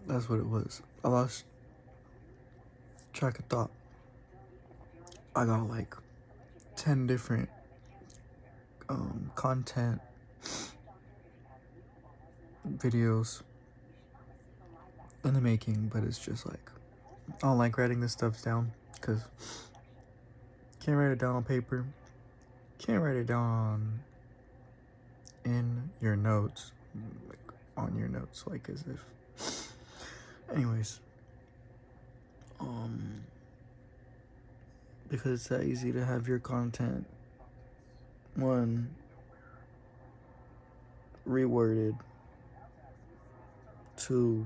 That's what it was. I lost track of thought. I got like 10 different content videos in the making, but it's just like, I don't like writing this stuff down because can't write it down on paper, can't write it down in your notes, like on your notes, like as if. Anyways, because it's that easy to have your content, one, reworded, two,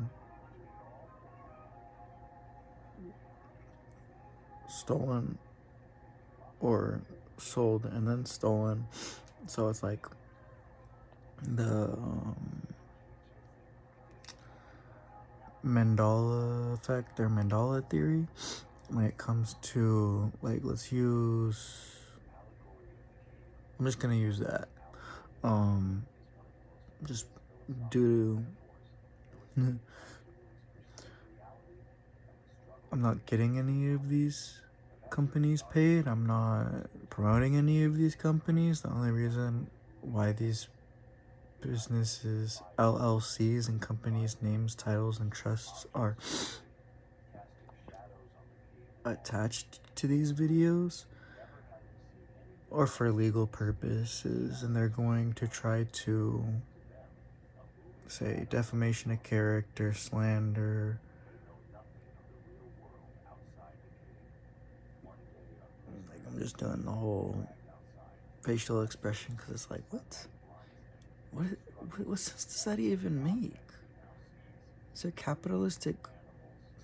stolen or sold and then stolen. So it's like the Mandela effect or Mandela theory when it comes to, like, I'm just gonna use that. Just due to I'm not getting any of these companies paid. I'm not promoting any of these companies. The only reason why these businesses, LLCs, and companies' names, titles, and trusts are attached to these videos or for legal purposes, and they're going to try to say defamation of character, slander, like, I'm just doing the whole facial expression because it's like, what sense does that even make? These are capitalistic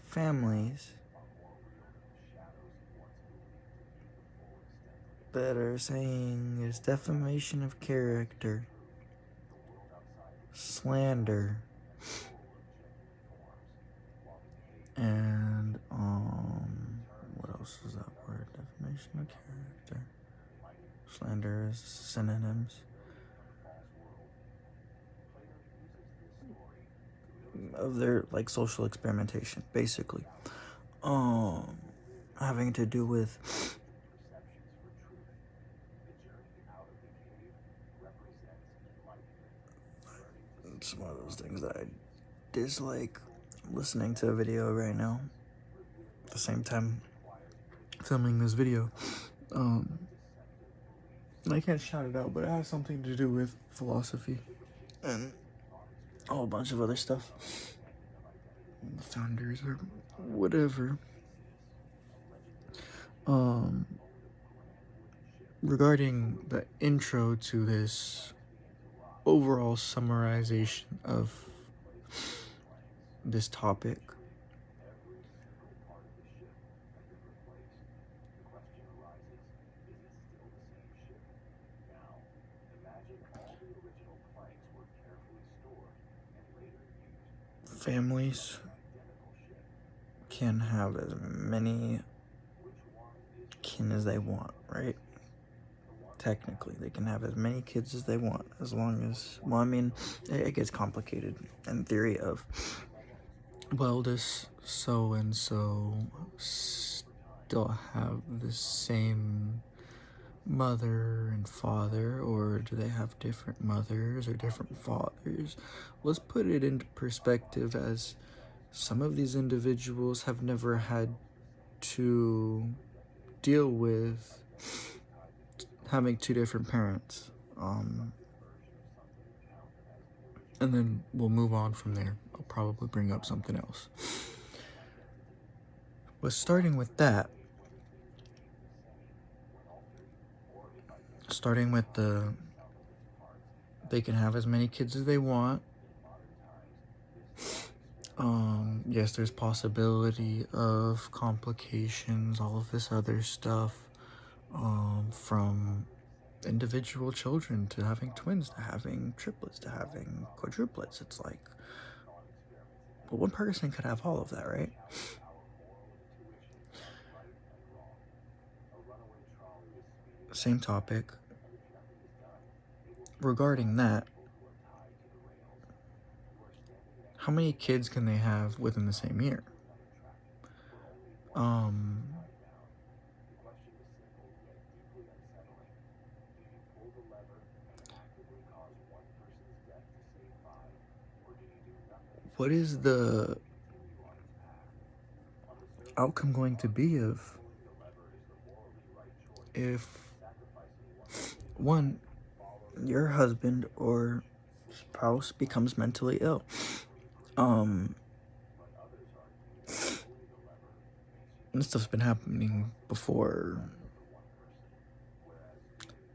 families that are saying it's defamation of character, slander, and what else is that word? Defamation of character, slander is synonyms of their, like, social experimentation, basically, having to do with it's one of those things that I dislike. I'm listening to a video right now at the same time filming this video. I can't shout it out, but it has something to do with philosophy and a whole bunch of other stuff. The founders or whatever. Regarding the intro to this overall summarization of this topic, families can have as many kin as they want, right? Technically, they can have as many kids as they want, as long as, well, I mean, it gets complicated in theory of, well, does so-and-so still have the same mother and father, or do they have different mothers or different fathers? Let's put it into perspective, as some of these individuals have never had to deal with having two different parents. And then we'll move on from there. I'll probably bring up something else. But starting with they can have as many kids as they want. Yes, there's possibility of complications, all of this other stuff, from individual children to having twins, to having triplets, to having quadruplets. It's like, well, one person could have all of that, right? Same topic. Regarding that, how many kids can they have within the same year? What is the outcome going to be of if one, your husband or spouse becomes mentally ill? This stuff's been happening before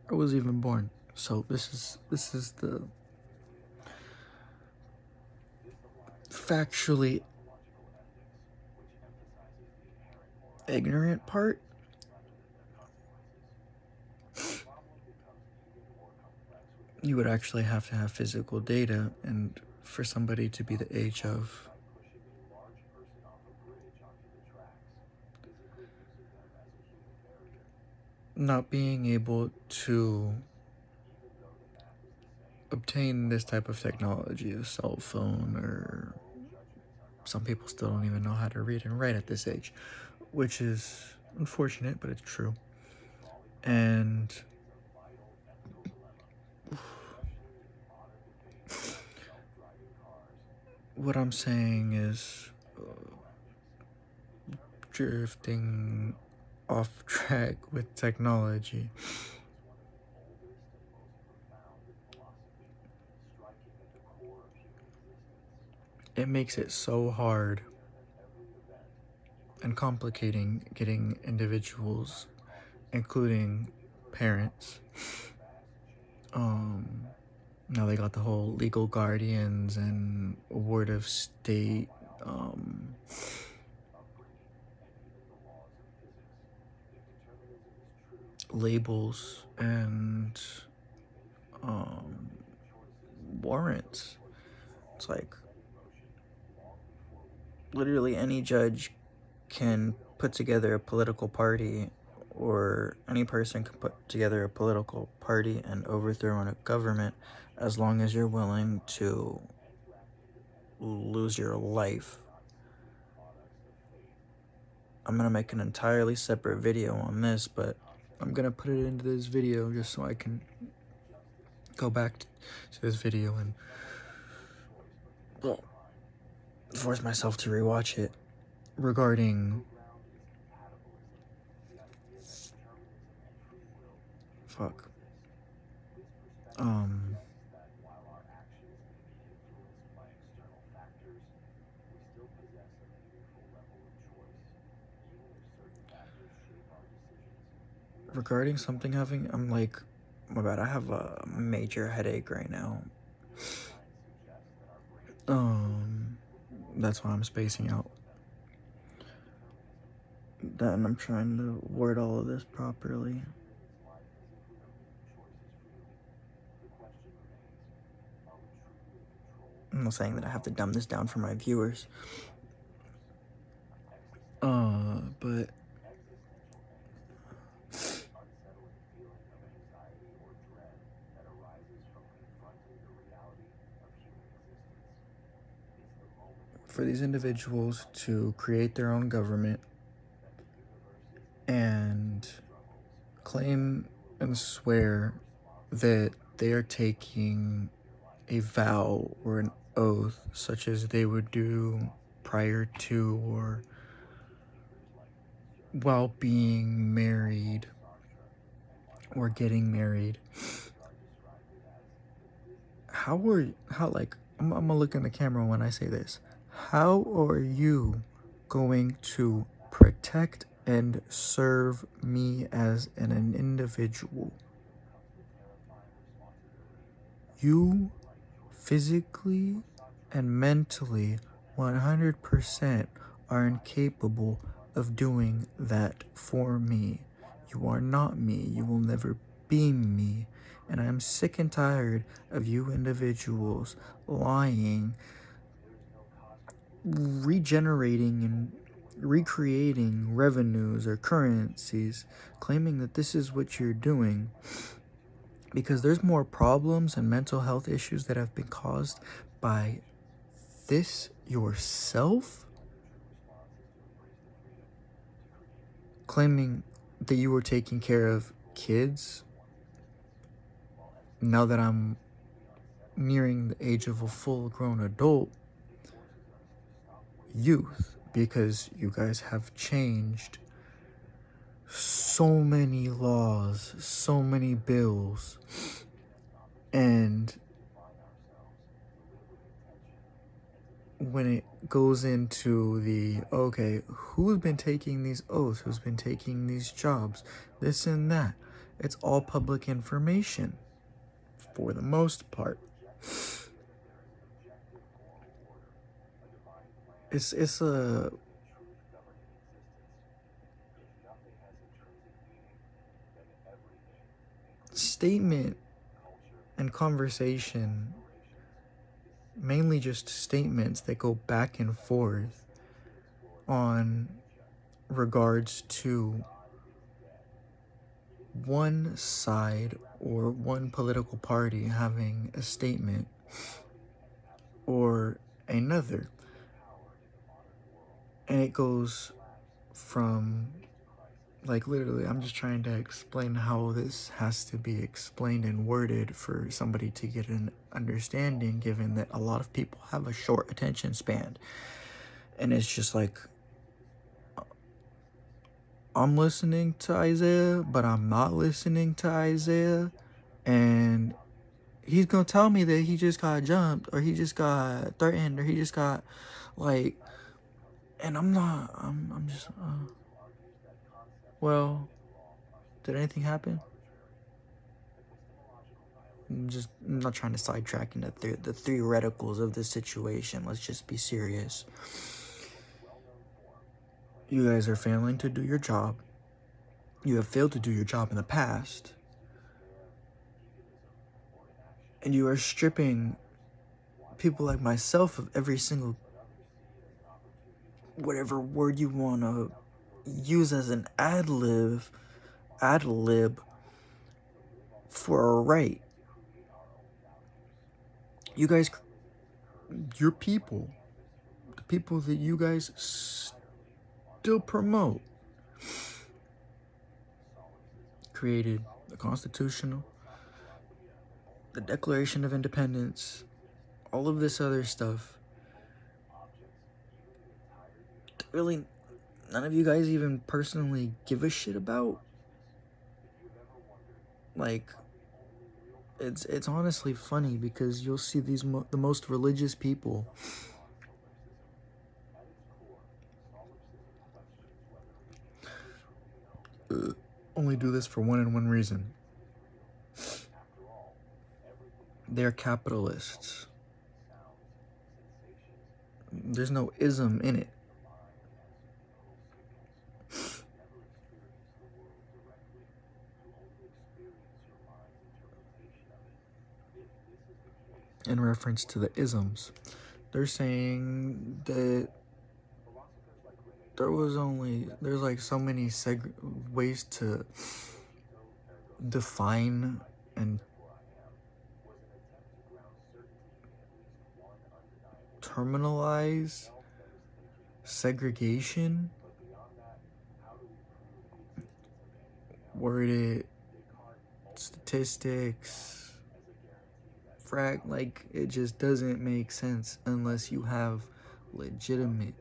I was even born. So this is the factually ignorant part. You would actually have to have physical data, and for somebody to be the age of not being able to obtain this type of technology, a cell phone, or some people still don't even know how to read and write at this age, which is unfortunate, but it's true. And what I'm saying is drifting off track with technology. It makes it so hard and complicating getting individuals, including parents. Now they got the whole legal guardians and ward of state labels and warrants. It's like literally any judge can put together a political party, or any person can put together a political party and overthrow a government, as long as you're willing to lose your life. I'm gonna make an entirely separate video on this, but I'm gonna put it into this video just so I can go back to this video and force myself to rewatch it, regarding regarding something having, I'm like, my bad, I have a major headache right now. That's why I'm spacing out. And I'm trying to word all of this properly. I'm not saying that I have to dumb this down for my viewers. But for these individuals to create their own government and claim and swear that they are taking a vow or an oath such as they would do prior to or while being married or getting married. I'm gonna look in the camera when I say this. How are you going to protect and serve me as an individual? You physically and mentally 100% are incapable of doing that for me. You are not me. You will never be me. And I am sick and tired of you individuals lying, regenerating and recreating revenues or currencies, claiming that this is what you're doing, because there's more problems and mental health issues that have been caused by this yourself? Claiming that you were taking care of kids now that I'm nearing the age of a full-grown adult youth, because you guys have changed so many laws, so many bills, and when it goes into the, okay, who's been taking these oaths, who's been taking these jobs, this and that, it's all public information for the most part. It's a statement and conversation, mainly just statements that go back and forth on regards to one side or one political party having a statement or another. And it goes from, like, literally, I'm just trying to explain how this has to be explained and worded for somebody to get an understanding, given that a lot of people have a short attention span. And it's just like, I'm listening to Isaiah, but I'm not listening to Isaiah. And he's gonna tell me that he just got jumped, or he just got threatened, or he just got, like, and I'm not, I'm just, well, did anything happen? I'm not trying to sidetrack into the theoreticals of the situation. Let's just be serious. You guys are failing to do your job. You have failed to do your job in the past. And you are stripping people like myself of every single, whatever word you want to use as an ad lib for a right. You guys, your people, the people that you guys still promote, created the Constitution, the Declaration of Independence, all of this other stuff. Really, none of you guys even personally give a shit about. Like, it's honestly funny, because you'll see these the most religious people only do this for one and one reason. They're capitalists. There's no ism in it. In reference to the isms, they're saying that there's like so many ways to define and terminalize segregation, word it, statistics, like, it just doesn't make sense unless you have legitimate,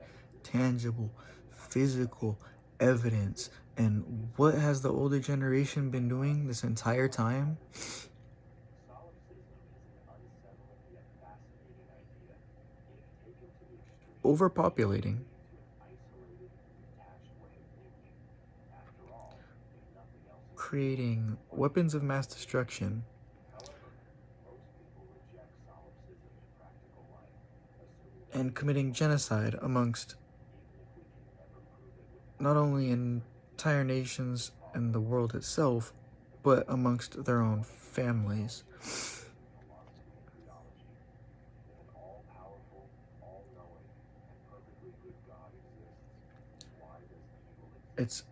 tangible, physical evidence. And what has the older generation been doing this entire time? Overpopulating. Creating weapons of mass destruction. And committing genocide amongst not only entire nations and the world itself, but amongst their own families. It's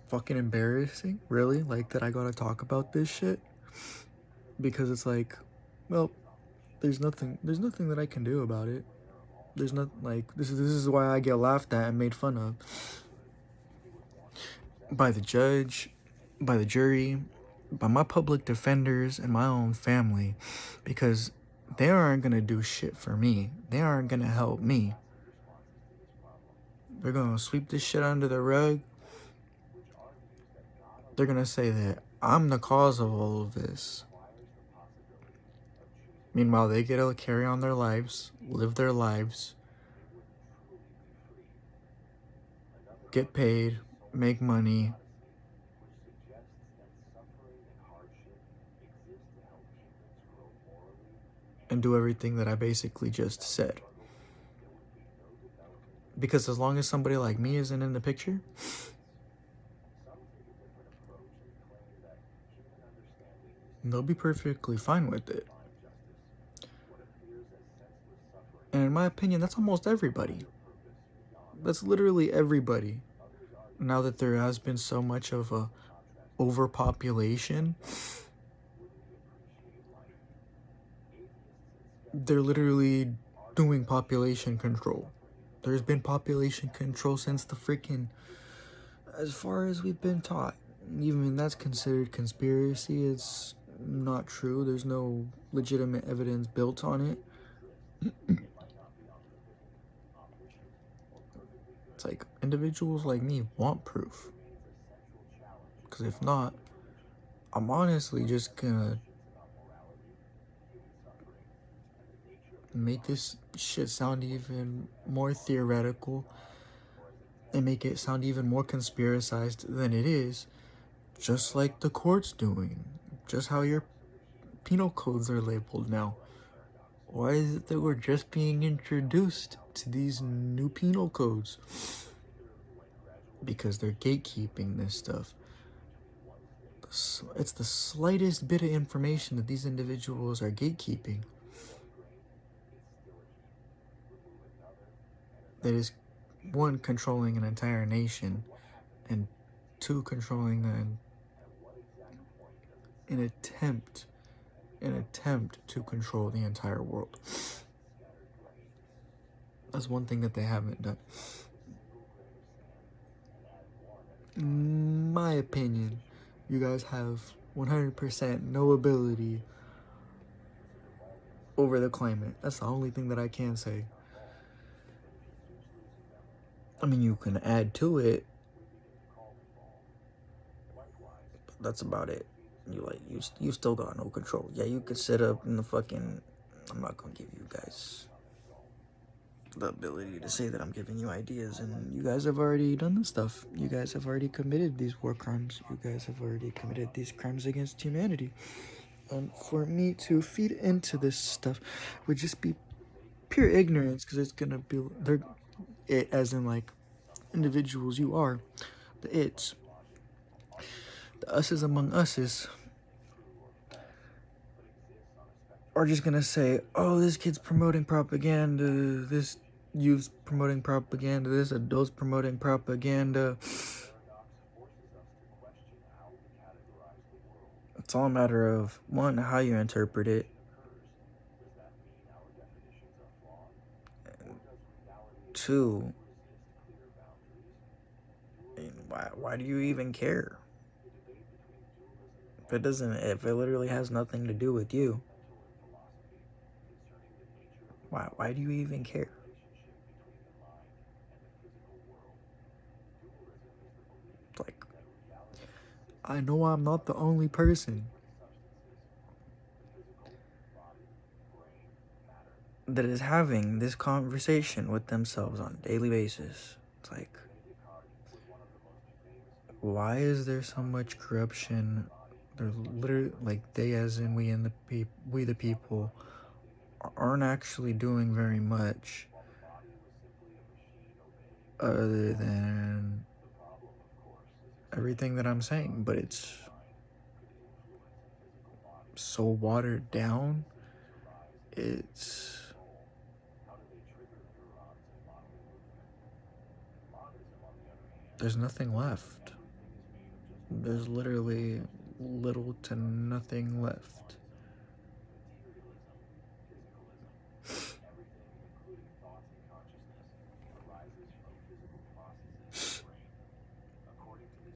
fucking embarrassing, really, like, that I gotta talk about this shit, because it's like, well, There's nothing that I can do about it. There's not like this is why I get laughed at and made fun of by the judge, by the jury, by my public defenders and my own family, because they aren't gonna do shit for me. They aren't gonna help me. They're gonna sweep this shit under the rug. They're gonna say that I'm the cause of all of this. Meanwhile, they get to carry on their lives, live their lives, get paid, make money, and do everything that I basically just said. Because as long as somebody like me isn't in the picture, they'll be perfectly fine with it. And in my opinion, that's almost everybody. That's literally everybody. Now that there has been so much of a overpopulation, they're literally doing population control. There's been population control since the freaking, as far as we've been taught. Even that's considered conspiracy. It's not true. There's no legitimate evidence built on it. It's like individuals like me want proof. Because if not, I'm honestly just gonna make this shit sound even more theoretical and make it sound even more conspiracized than it is, just like the court's doing, just how your penal codes are labeled now. Why is it that we're just being introduced to these new penal codes? Because they're gatekeeping this stuff. It's the slightest bit of information that these individuals are gatekeeping that is, one, controlling an entire nation, and two, controlling an attempt to control the entire world. That's one thing that they haven't done. In my opinion, you guys have 100% no ability over the climate. That's the only thing that I can say. I mean, you can add to it, but that's about it. You still got no control. Yeah, you could sit up in the fucking, I'm not gonna give you guys the ability to say that I'm giving you ideas, and you guys have already done this stuff. You guys have already committed these war crimes. You guys have already committed these crimes against humanity. And for me to feed into this stuff would just be pure ignorance, because it's gonna be it, as in like individuals. You are the it's the us's among us's are just gonna say, oh, this kid's promoting propaganda, this youth's promoting propaganda, this adult's promoting propaganda. It's all a matter of, one, how you interpret it, and two, why do you even care? If it literally has nothing to do with you, why do you even care? Like, I know I'm not the only person that is having this conversation with themselves on a daily basis. It's like, why is there so much corruption? They're literally, like, they as in we the people aren't actually doing very much other than everything that I'm saying, but it's so watered down. There's nothing left. There's literally little to nothing left.